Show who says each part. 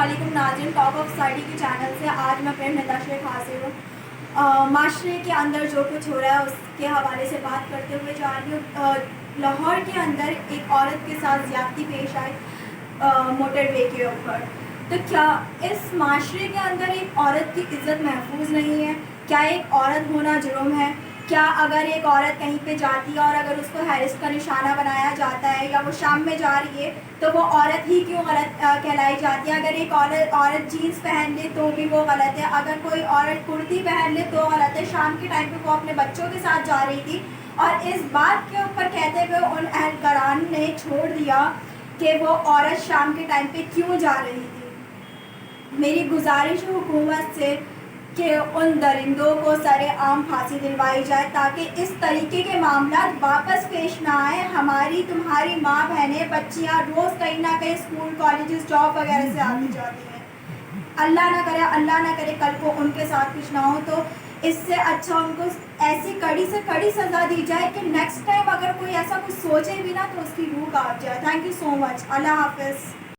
Speaker 1: علیکم ناظرین، talk of society کے چینل سے آج میں فرینڈ نتا شیخ حاضر ہوں۔ معاشرے کے اندر جو کچھ ہو رہا ہے اس کے حوالے سے بات کرتے ہوئے جا رہی ہوں۔ لاہور کے اندر ایک عورت کے ساتھ زیادتی پیش آئی موٹر وے کے اوپر، تو کیا اس معاشرے کے اندر ایک عورت کی عزت محفوظ نہیں ہے؟ کیا ایک عورت ہونا جرم ہے؟ کیا اگر ایک عورت کہیں پہ جاتی ہے اور اگر اس کو ہیرس کا نشانہ بنایا جاتا ہے یا وہ شام میں جا رہی ہے تو وہ عورت ہی کیوں غلط کہلائی جاتی ہے؟ اگر ایک عورت جینس پہن لے تو بھی وہ غلط ہے، اگر کوئی عورت کرتی پہن لے تو غلط ہے۔ شام کے ٹائم پہ وہ اپنے بچوں کے ساتھ جا رہی تھی اور اس بات کے اوپر کہتے ہوئے ان اہلکاران نے چھوڑ دیا کہ وہ عورت شام کے ٹائم پہ کیوں جا رہی تھی۔ میری گزارش ہے حکومت سے کہ ان درندوں کو سر عام پھانسی دلوائی جائے تاکہ اس طریقے کے معاملات واپس پیش نہ آئے۔ ہماری تمہاری ماں بہنیں بچیاں روز کہیں نہ کہیں اسکول کالجز جاب وغیرہ سے آتی جاتی ہیں، اللہ نہ کرے کل کو ان کے ساتھ کچھ نہ ہو، تو اس سے اچھا ان کو ایسی کڑی سے کڑی سزا دی جائے کہ نیکسٹ ٹائم اگر کوئی ایسا کچھ سوچے بھی نا تو اس کی روح کانپ جائے۔ تھینک یو سو مچ، اللہ حافظ۔